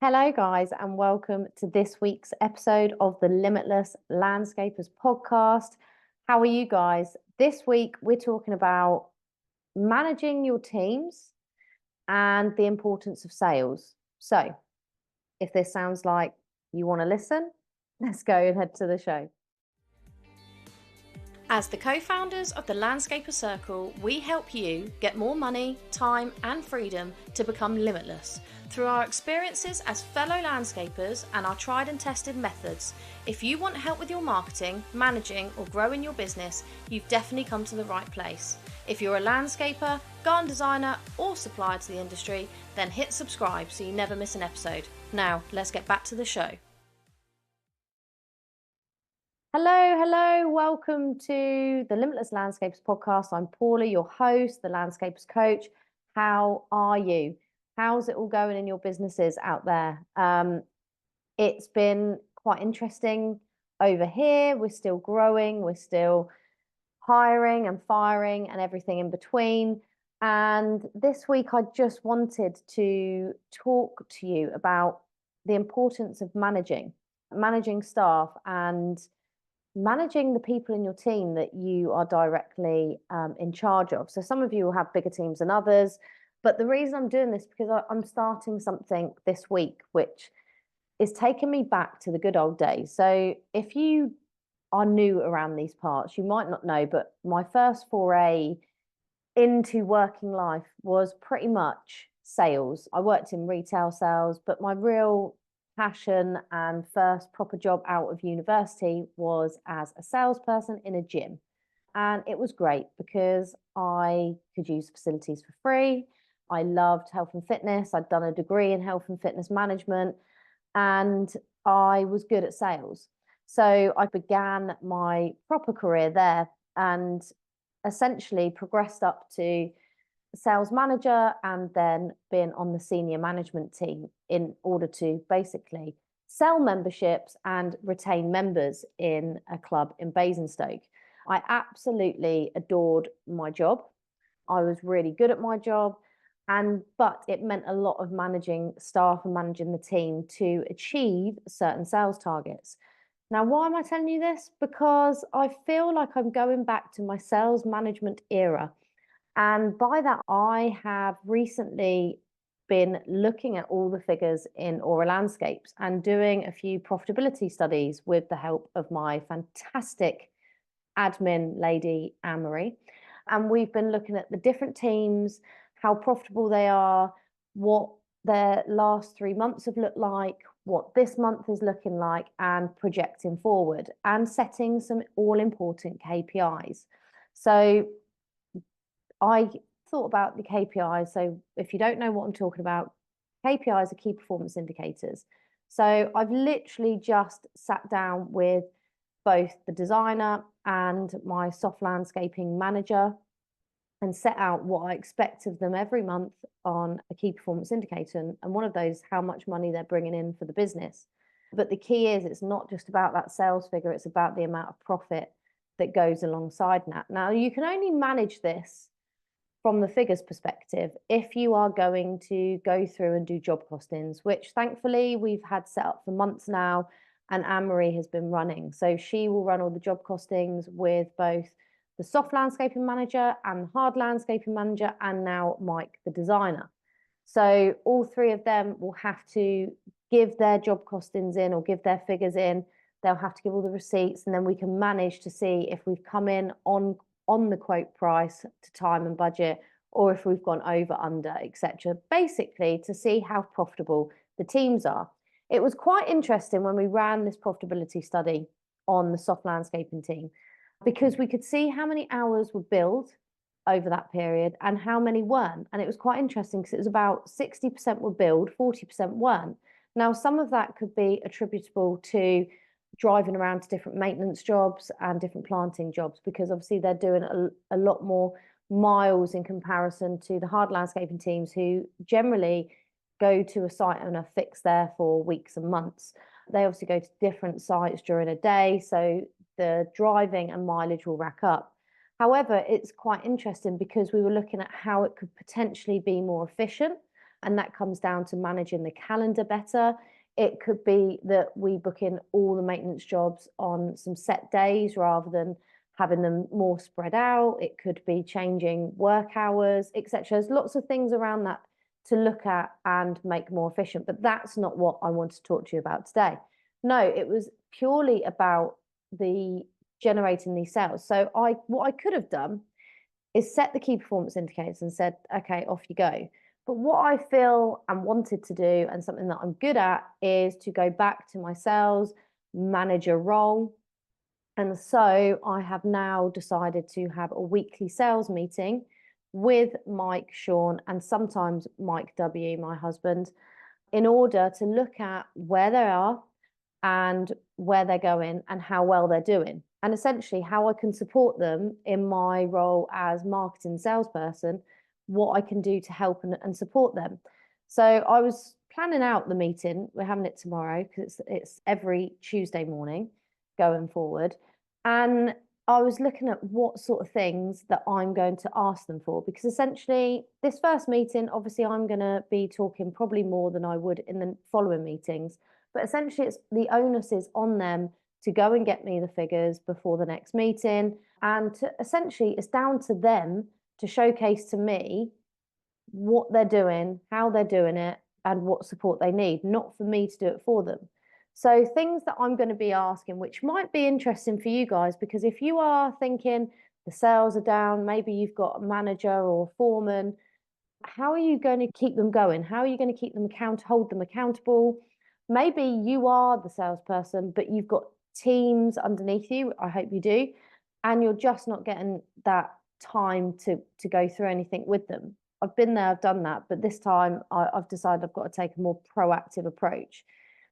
Hello, guys, and welcome to this week's episode of the Limitless Landscapers podcast. How are you guys? This week, we're talking about managing your teams and the importance of sales. So, if this sounds like you want to listen, let's go and head to the show. As the co-founders of the Landscaper Circle, we help you get more money, time and freedom to become limitless through our experiences as fellow landscapers and our tried and tested methods. If you want help with your marketing, managing or growing your business, you've definitely come to the right place. If you're a landscaper, garden designer or supplier to the industry, then hit subscribe so you never miss an episode. Now, let's get back to the show. Hello, welcome to the Limitless Landscapers podcast. I'm Paula, your host, the Landscapers coach. How are you? How's it all going in your businesses out there? It's been quite interesting over here. We're still growing, we're still hiring and firing and everything in between. And this week, I just wanted to talk to you about the importance of managing staff and managing the people in your team that you are directly in charge of. So some of you will have bigger teams than others, but the reason I'm doing this is because I'm starting something this week, which is taking me back to the good old days. So if you are new around these parts, you might not know, but my first foray into working life was pretty much sales. I worked in retail sales, but my real passion and first proper job out of university was as a salesperson in a gym. And it was great because I could use facilities for free. I loved health and fitness. I'd done a degree in health and fitness management, and I was good at sales. So I began my proper career there and essentially progressed up to sales manager and then been on the senior management team in order to basically sell memberships and retain members in a club in Basingstoke. I absolutely adored my job. I was really good at my job, but it meant a lot of managing staff and managing the team to achieve certain sales targets. Now, why am I telling you this? Because I feel like I'm going back to my sales management era. And by that, I have recently been looking at all the figures in Aura Landscapes and doing a few profitability studies with the help of my fantastic admin lady, Annmaree. And we've been looking at the different teams, how profitable they are, what their last 3 months have looked like, what this month is looking like, and projecting forward and setting some all-important KPIs. So I thought about the KPIs. So if you don't know what I'm talking about, KPIs are key performance indicators. So I've literally just sat down with both the designer and my soft landscaping manager and set out what I expect of them every month on a key performance indicator. And one of those, how much money they're bringing in for the business. But the key is it's not just about that sales figure, it's about the amount of profit that goes alongside that. Now, you can only manage this from the figures perspective if you are going to go through and do job costings, which thankfully we've had set up for months now, and Annmaree has been running. So she will run all the job costings with both the soft landscaping manager and the hard landscaping manager, and now Mike, the designer. So all three of them will have to give their job costings in or give their figures in. They'll have to give all the receipts, and then we can manage to see if we've come in on the quote price to time and budget, or if we've gone over, under, etc. Basically, to see how profitable the teams are. It was quite interesting when we ran this profitability study on the soft landscaping team, because we could see how many hours were billed over that period and how many weren't. And it was quite interesting because it was about 60% were billed, 40% weren't. Now, some of that could be attributable to driving around to different maintenance jobs and different planting jobs, because obviously they're doing a lot more miles in comparison to the hard landscaping teams who generally go to a site and are fixed there for weeks and months. They obviously go to different sites during a day, so the driving and mileage will rack up. However, it's quite interesting because we were looking at how it could potentially be more efficient And that comes down to managing the calendar better. It could be that we book in all the maintenance jobs on some set days rather than having them more spread out. It could be changing work hours, etc. There's lots of things around that to look at and make more efficient. But that's not what I want to talk to you about today. No, it was purely about the generating these sales. So what I could have done is set the key performance indicators and said, okay, off you go. But what I feel and wanted to do, and something that I'm good at, is to go back to my sales manager role. And so I have now decided to have a weekly sales meeting with Mike, Sean, and sometimes Mike W, my husband, in order to look at where they are and where they're going and how well they're doing. And essentially how I can support them in my role as marketing salesperson, what I can do to help and support them. So I was planning out the meeting. We're having it tomorrow because it's every Tuesday morning going forward. And I was looking at what sort of things that I'm going to ask them for, because essentially this first meeting, obviously I'm going to be talking probably more than I would in the following meetings, but essentially it's the onus is on them to go and get me the figures before the next meeting. And to, essentially it's down to them to showcase to me what they're doing, how they're doing it, and what support they need, not for me to do it for them. So things that I'm going to be asking, which might be interesting for you guys, because if you are thinking the sales are down, maybe you've got a manager or a foreman, how are you going to keep them going? How are you going to keep them hold them accountable? Maybe you are the salesperson, but you've got teams underneath you. I hope you do. And you're just not getting that time to go through anything with them. I've been there, I've done that, but this time I've decided I've got to take a more proactive approach.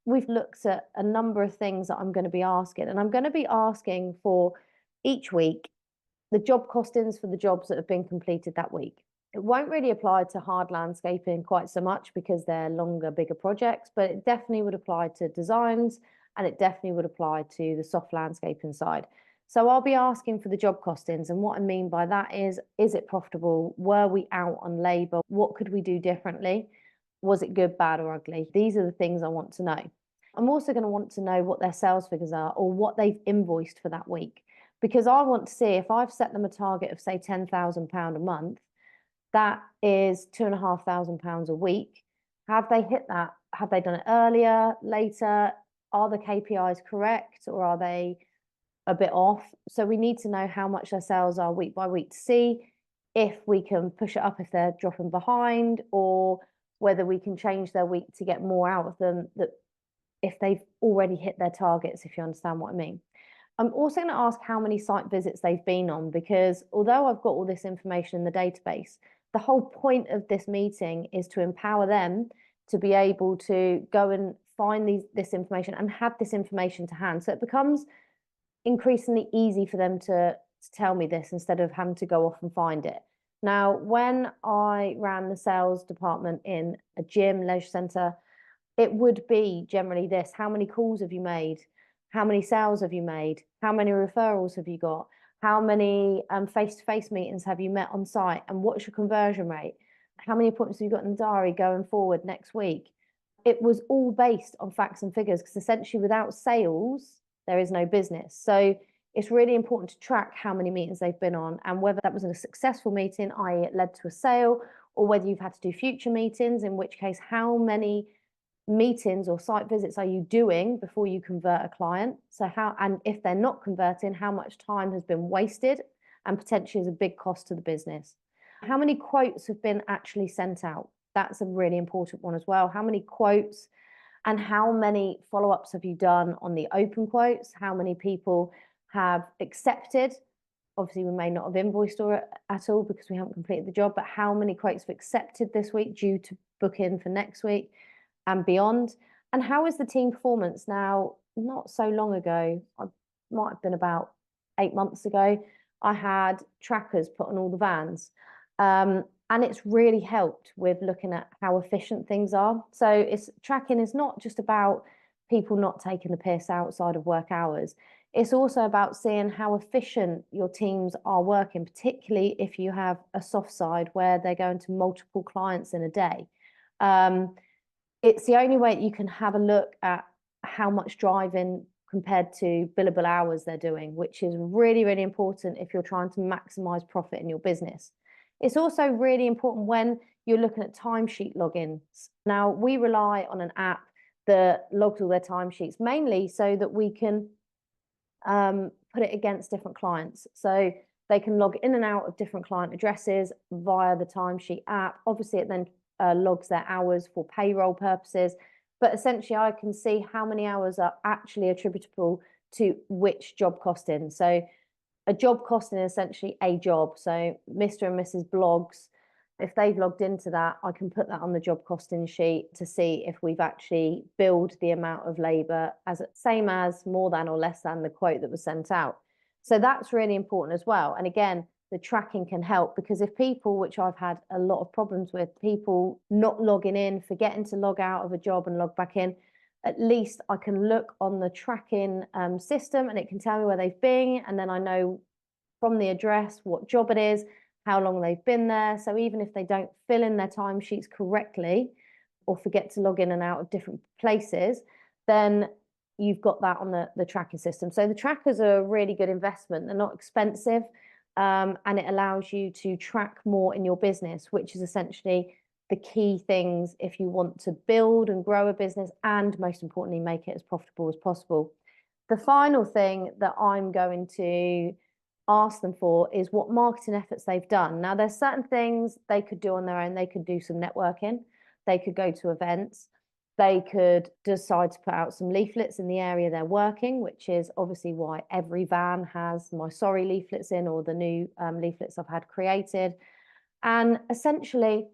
We've looked at a number of things that I'm going to be asking, and I'm going to be asking for each week the job costings for the jobs that have been completed that week. It won't really apply to hard landscaping quite so much because they're longer, bigger projects, but it definitely would apply to designs, and it definitely would apply to the soft landscaping side. So I'll be asking for the job costings, and what I mean by that is it profitable? Were we out on labour? What could we do differently? Was it good, bad, or ugly? These are the things I want to know. I'm also going to want to know what their sales figures are or what they've invoiced for that week, because I want to see if I've set them a target of, say, £10,000 a month, that is £2,500 a week. Have they hit that? Have they done it earlier, later? Are the KPIs correct, or are they a bit off? So we need to know how much their sales are week by week to see if we can push it up if they're dropping behind, or whether we can change their week to get more out of them, that if they've already hit their targets, if you understand what I mean. I'm also going to ask how many site visits they've been on, because although I've got all this information in the database, the whole point of this meeting is to empower them to be able to go and find this information and have this information to hand. So it becomes increasingly easy for them to tell me this instead of having to go off and find it. Now, when I ran the sales department in a gym, leisure centre, it would be generally this: how many calls have you made? How many sales have you made? How many referrals have you got? How many face-to-face meetings have you met on site? And what's your conversion rate? How many appointments have you got in the diary going forward next week? It was all based on facts and figures, because essentially without sales, there is no business. So it's really important to track how many meetings they've been on, and whether that was a successful meeting, i.e. it led to a sale, or whether you've had to do future meetings, in which case how many meetings or site visits are you doing before you convert a client? So how, and if they're not converting, how much time has been wasted and potentially is a big cost to the business? How many quotes have been actually sent out? That's a really important one as well. How many quotes and how many follow-ups have you done on the open quotes? How many people have accepted? Obviously, we may not have invoiced at all because we haven't completed the job, but how many quotes have accepted this week due to book in for next week and beyond? And how is the team performance? Now, not so long ago, I might have been about 8 months ago, I had trackers put on all the vans. And it's really helped with looking at how efficient things are. So tracking is not just about people not taking the piss outside of work hours. It's also about seeing how efficient your teams are working, particularly if you have a soft side where they're going to multiple clients in a day. It's the only way that you can have a look at how much driving compared to billable hours they're doing, which is really, really important if you're trying to maximize profit in your business. It's also really important when you're looking at timesheet logins. Now, we rely on an app that logs all their timesheets, mainly so that we can put it against different clients. So they can log in and out of different client addresses via the timesheet app. Obviously, it then logs their hours for payroll purposes. But essentially, I can see how many hours are actually attributable to which job costing. So a job costing is essentially a job. So Mr. and Mrs. Blogs, if they've logged into that, I can put that on the job costing sheet to see if we've actually billed the amount of labor as same as, more than, or less than the quote that was sent out. So that's really important as well. And again, the tracking can help, because if people, which I've had a lot of problems with, people not logging in, forgetting to log out of a job and log back in, at least I can look on the tracking system and it can tell me where they've been. And then I know from the address what job it is, how long they've been there. So even if they don't fill in their timesheets correctly or forget to log in and out of different places, then you've got that on the tracking system. So the trackers are a really good investment. They're not expensive, and it allows you to track more in your business, which is essentially the key things if you want to build and grow a business, and most importantly, make it as profitable as possible. The final thing that I'm going to ask them for is what marketing efforts they've done. Now, there's certain things they could do on their own. They could do some networking. They could go to events. They could decide to put out some leaflets in the area they're working, which is obviously why every van has my sorry leaflets in, or the new leaflets I've had created. And essentially,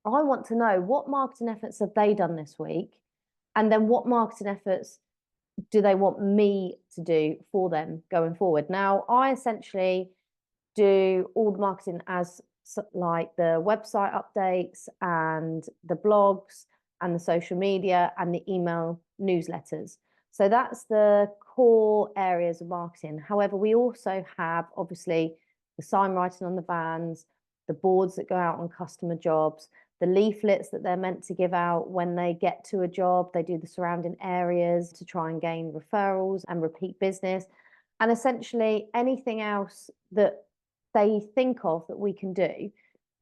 I want to know what marketing efforts have they done this week, and then what marketing efforts do they want me to do for them going forward. Now, I essentially do all the marketing as like the website updates and the blogs and the social media and the email newsletters. So that's the core areas of marketing. However, we also have obviously the sign writing on the vans, the boards that go out on customer jobs, the leaflets that they're meant to give out when they get to a job. They do the surrounding areas to try and gain referrals and repeat business. And essentially anything else that they think of that we can do,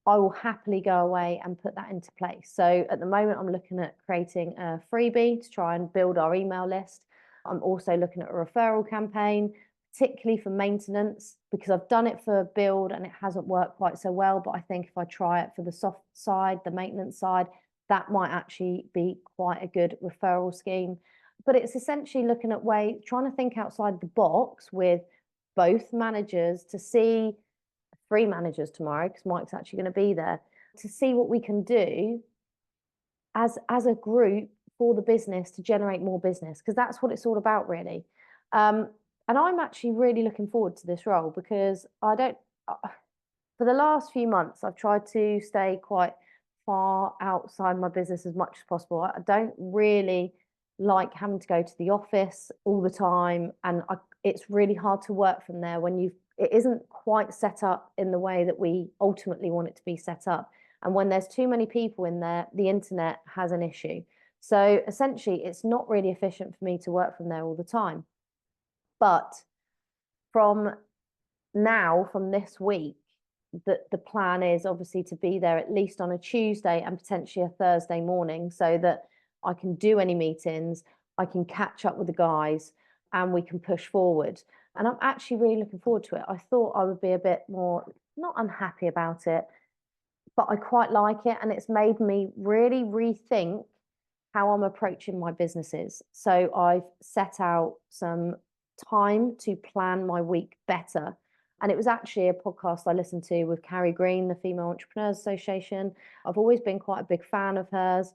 I will happily go away and put that into place. So at the moment, I'm looking at creating a freebie to try and build our email list. I'm also looking at a referral campaign, particularly for maintenance, because I've done it for build and it hasn't worked quite so well. But I think if I try it for the soft side, the maintenance side, that might actually be quite a good referral scheme. But it's essentially looking at trying to think outside the box with both managers to see, 3 managers tomorrow, because Mike's actually going to be there, to see what we can do as a group for the business to generate more business, because that's what it's all about, really. And I'm actually really looking forward to this role, because for the last few months, I've tried to stay quite far outside my business as much as possible. I don't really like having to go to the office all the time, and it's really hard to work from there when it isn't quite set up in the way that we ultimately want it to be set up. And when there's too many people in there, the internet has an issue. So essentially, it's not really efficient for me to work from there all the time. But from this week, the plan is obviously to be there at least on a Tuesday and potentially a Thursday morning, so that I can do any meetings, I can catch up with the guys, and we can push forward. And I'm actually really looking forward to it. I thought I would be a bit more, not unhappy about it, but I quite like it. And it's made me really rethink how I'm approaching my businesses. So I've set out some time to plan my week better. And it was actually a podcast I listened to with Carrie Green, the Female Entrepreneurs Association. I've always been quite a big fan of hers.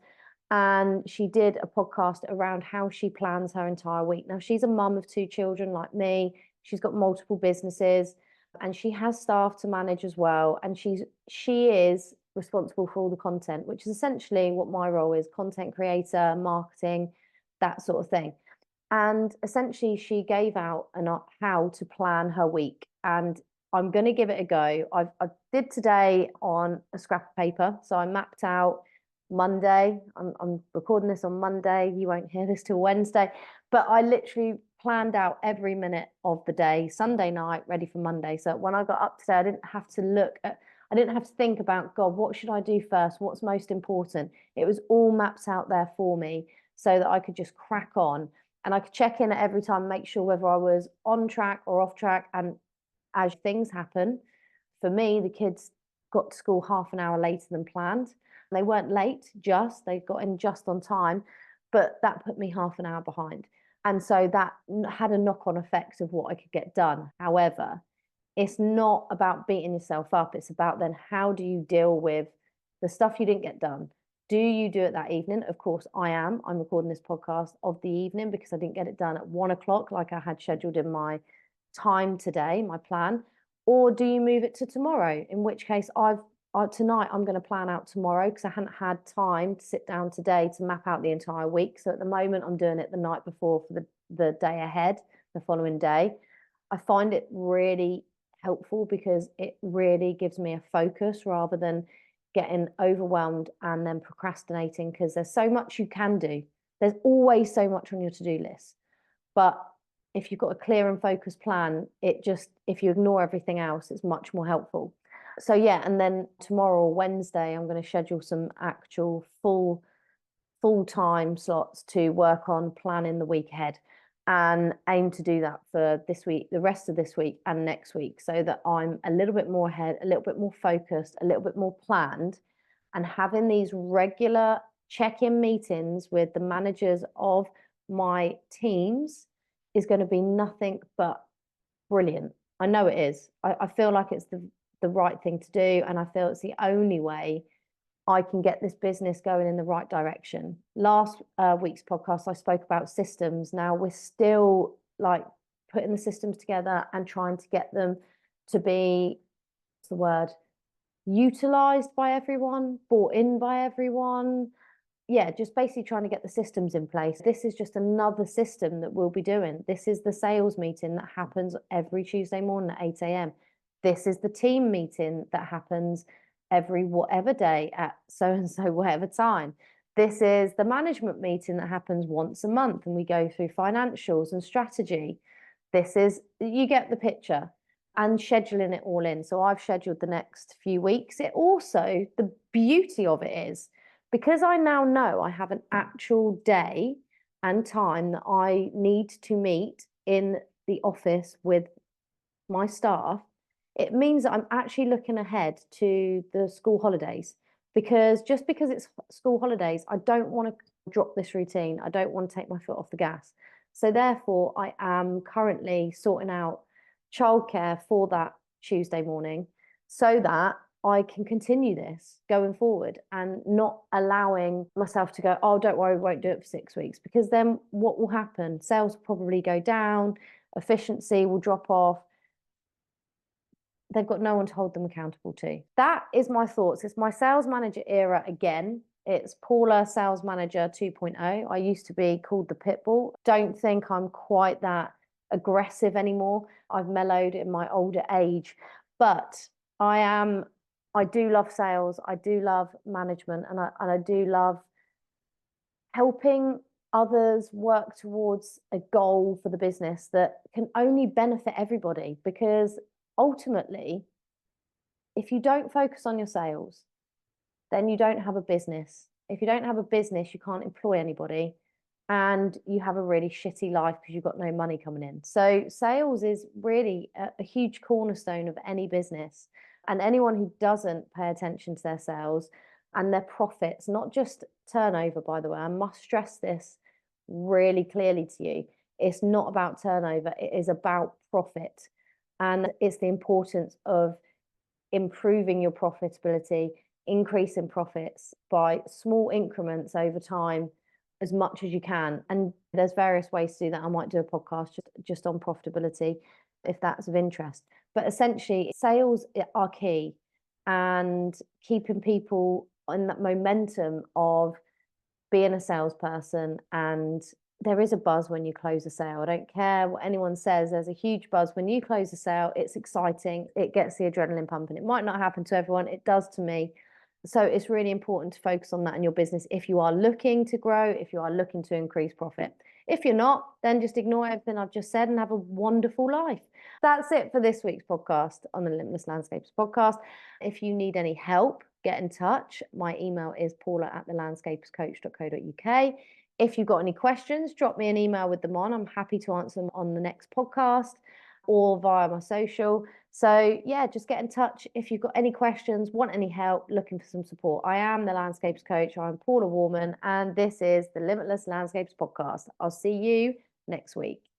And she did a podcast around how she plans her entire week. Now, she's a mum of 2 children like me. She's got multiple businesses and she has staff to manage as well. And she is responsible for all the content, which is essentially what my role is: content creator, marketing, that sort of thing. And essentially she gave out how to plan her week. And I'm going to give it a go. I did today on a scrap of paper. So I mapped out Monday. I'm recording this on Monday. You won't hear this till Wednesday. But I literally planned out every minute of the day, Sunday night, ready for Monday. So when I got up today, I didn't have to think about, God, what should I do first? What's most important? It was all mapped out there for me so that I could just crack on. And I could check in at every time, make sure whether I was on track or off track. And as things happen, for me, the kids got to school half an hour later than planned. They weren't late, they got in just on time, but that put me half an hour behind. And so that had a knock-on effect of what I could get done. However, it's not about beating yourself up. It's about then how do you deal with the stuff you didn't get done? Do you do it that evening? Of course, I'm recording this podcast of the evening because I didn't get it done at 1 o'clock like I had scheduled in my time today, my plan. Or do you move it to tomorrow? In which case, tonight I'm going to plan out tomorrow because I hadn't had time to sit down today to map out the entire week. So at the moment, I'm doing it the night before for the day ahead, the following day. I find it really helpful because it really gives me a focus rather than getting overwhelmed and then procrastinating, because there's so much you can do. There's always so much on your to-do list. But if you've got a clear and focused plan, if you ignore everything else, it's much more helpful. So yeah, and then tomorrow, Wednesday, I'm going to schedule some actual full-time slots to work on planning the week ahead, and aim to do that for this week, the rest of this week and next week, so that I'm a little bit more ahead, a little bit more focused, a little bit more planned, and having these regular check-in meetings with the managers of my teams is going to be nothing but brilliant. I know it is. I feel like it's the right thing to do, and I feel it's the only way I can get this business going in the right direction. Last week's podcast, I spoke about systems. Now we're still like putting the systems together and trying to get them to be, what's the word, utilized by everyone, bought in by everyone. Yeah, just basically trying to get the systems in place. This is just another system that we'll be doing. This is the sales meeting that happens every Tuesday morning at 8 a.m. This is the team meeting that happens every whatever day at so-and-so whatever time. This is the management meeting that happens once a month and we go through financials and strategy. You get the picture, and scheduling it all in. So I've scheduled the next few weeks. The beauty of it is, because I now know I have an actual day and time that I need to meet in the office with my staff, it means that I'm actually looking ahead to the school holidays, because just because it's school holidays, I don't want to drop this routine. I don't want to take my foot off the gas. So therefore, I am currently sorting out childcare for that Tuesday morning so that I can continue this going forward and not allowing myself to go, oh, don't worry, we won't do it for 6 weeks, because then what will happen? Sales will probably go down, efficiency will drop off. They've got no one to hold them accountable to. That is my thoughts. It's my sales manager era again. It's Paula, sales manager 2.0. I used to be called the Pitbull. Don't think I'm quite that aggressive anymore. I've mellowed in my older age, but I do love sales. I do love management, and I do love helping others work towards a goal for the business that can only benefit everybody. Because ultimately, if you don't focus on your sales, then you don't have a business. If you don't have a business, you can't employ anybody, and you have a really shitty life because you've got no money coming in. So sales is really a huge cornerstone of any business. And anyone who doesn't pay attention to their sales and their profits, not just turnover, by the way, I must stress this really clearly to you. It's not about turnover, it is about profit. And it's the importance of improving your profitability, increasing profits by small increments over time as much as you can. And there's various ways to do that. I might do a podcast just on profitability if that's of interest. But essentially, sales are key, and keeping people in that momentum of being a salesperson. And there is a buzz when you close a sale. I don't care what anyone says, there's a huge buzz when you close a sale. It's exciting, it gets the adrenaline pumping. It might not happen to everyone, it does to me. So it's really important to focus on that in your business if you are looking to grow, if you are looking to increase profit. If you're not, then just ignore everything I've just said and have a wonderful life. That's it for this week's podcast on the Limitless Landscapers podcast. If you need any help, get in touch. My email is paula@thelandscaperscoach.co.uk. If you've got any questions, drop me an email with them on. I'm happy to answer them on the next podcast or via my social. So yeah, just get in touch if you've got any questions, want any help, looking for some support. I am the Landscapes Coach. I'm Paula Warman, and this is the Limitless Landscapes Podcast. I'll see you next week.